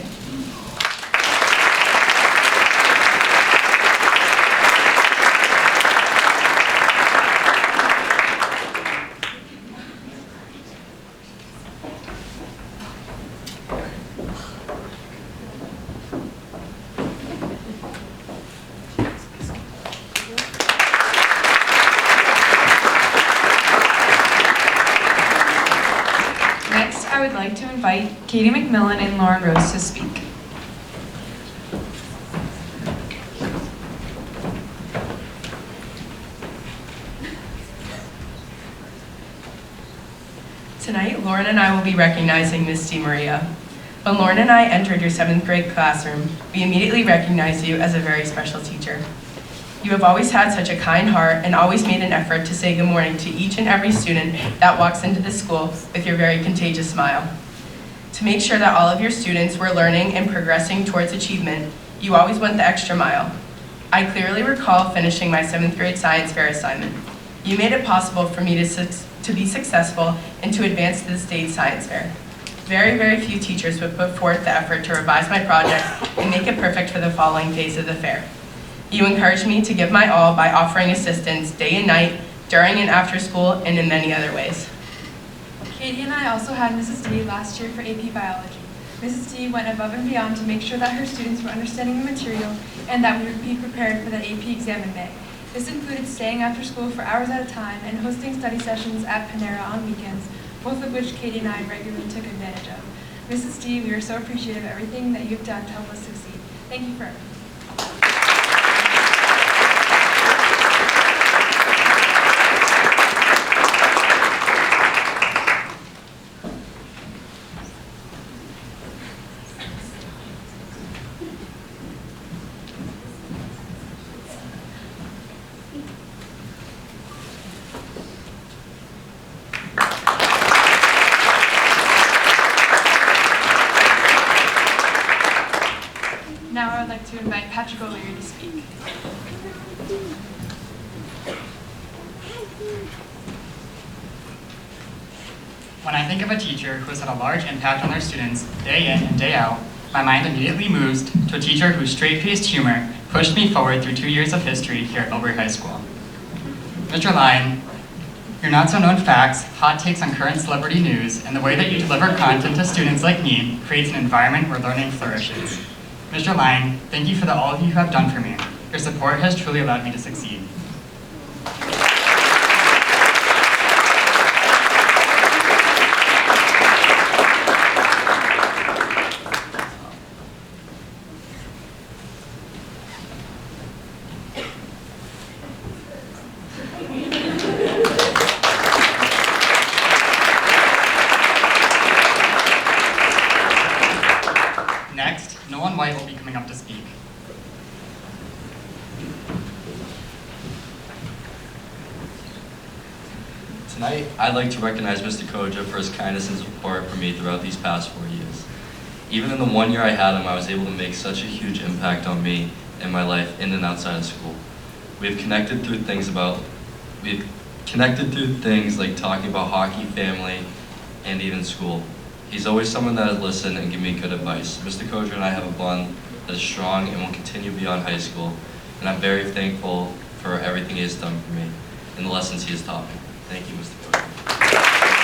Speaker 17: I would like to invite Katie McMillan and Lauren Rose to speak.
Speaker 7: Tonight, Lauren and I will be recognizing Miss DeMaria. When Lauren and I entered your 7th grade classroom, we immediately recognized you as a very special teacher. You have always had such a kind heart and always made an effort to say good morning to each and every student that walks into the school with your very contagious smile. To make sure that all of your students were learning and progressing towards achievement, you always went the extra mile. I clearly recall finishing my 7th grade science fair assignment. You made it possible for me to be successful and to advance to the state science fair. Very, very few teachers would put forth the effort to revise my project and make it perfect for the following phase of the fair. You encouraged me to give my all by offering assistance day and night, during and after school, and in many other ways.
Speaker 6: Katie and I also had Mrs. D last year for AP Biology. Mrs. D went above and beyond to make sure that her students were understanding the material and that we would be prepared for the AP exam in May. This included staying after school for hours at a time and hosting study sessions at Panera on weekends, both of which Katie and I regularly took advantage of. Mrs. D, we are so appreciative of everything that you've done to help us succeed. Thank you for everything. Now I would like to invite Patrick O'Leary to speak.
Speaker 18: When I think of a teacher who has had a large impact on their students day in and day out, my mind immediately moves to a teacher whose straight-faced humor pushed me forward through 2 years of history here at Millbury High School. Mr. Lyon, your not-so-known facts, hot takes on current celebrity news, and the way that you deliver content to students like me creates an environment where learning flourishes. Mr. Lyon, thank you for all you have done for me. Your support has truly allowed me to succeed. Next, Nolan White will be coming up to speak.
Speaker 19: Tonight, I'd like to recognize Mr. Koja for his kindness and support for me throughout these past 4 years. Even in the 1 year I had him, I was able to make such a huge impact on me and my life in and outside of school. We've connected through things like talking about hockey, family, and even school. He's always someone that has listened and given me good advice. Mr. Koja and I have a bond that is strong and will continue beyond high school, and I'm very thankful for everything he has done for me and the lessons he has taught me. Thank you, Mr. Koja.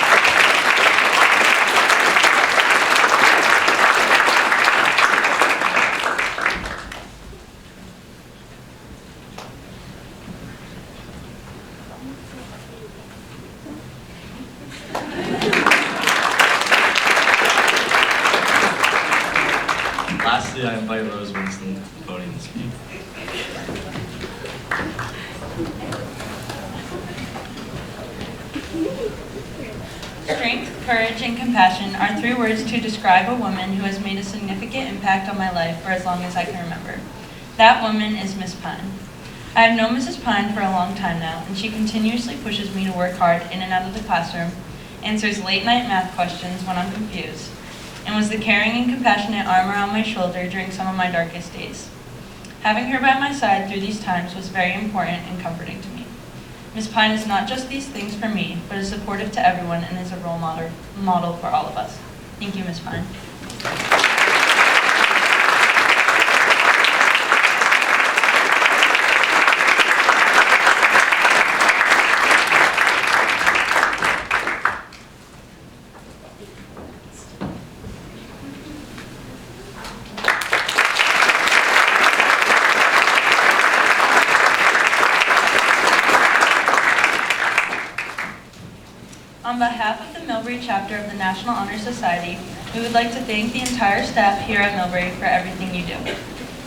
Speaker 19: Lastly, I invite Rose Winston to the podium to speak.
Speaker 2: Strength, courage, and compassion are 3 words to describe a woman who has made a significant impact on my life for as long as I can remember. That woman is Miss Pine. I have known Mrs. Pine for a long time now, and she continuously pushes me to work hard in and out of the classroom, answers late-night math questions when I'm confused, and was the caring and compassionate arm around my shoulder during some of my darkest days. Having her by my side through these times was very important and comforting to me. Miss Pine is not just these things for me, but is supportive to everyone and is a role model for all of us. Thank you, Miss Pine. On behalf of the Millbury chapter of the National Honor Society, we would like to thank the entire staff here at Millbury for everything you do.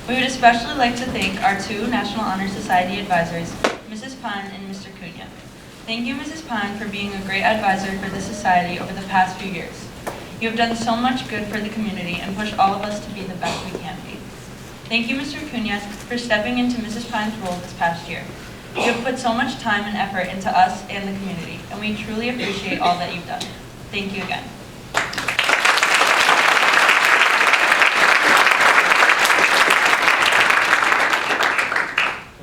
Speaker 2: We would especially like to thank our 2 National Honor Society advisors, Mrs. Pine and Mr. Cunha. Thank you, Mrs. Pine, for being a great advisor for the society over the past few years. You have done so much good for the community and pushed all of us to be the best we can be. Thank you, Mr. Cunha, for stepping into Mrs. Pine's role this past year. You have put so much time and effort into us and the community, and we truly appreciate all that you've done. Thank you again.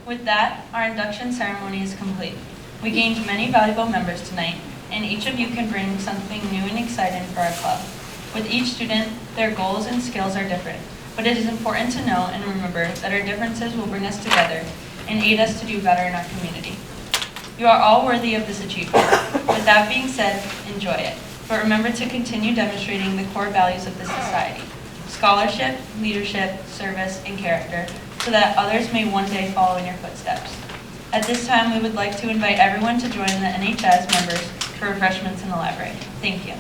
Speaker 2: With that, our induction ceremony is complete. We gained many valuable members tonight, and each of you can bring something new and exciting for our club. With each student, their goals and skills are different, but it is important to know and remember that our differences will bring us together and aid us to do better in our community. You are all worthy of this achievement. With that being said, enjoy it. But remember to continue demonstrating the core values of this society: scholarship, leadership, service, and character, so that others may one day follow in your footsteps. At this time, we would like to invite everyone to join the NHS members for refreshments in the library. Thank you.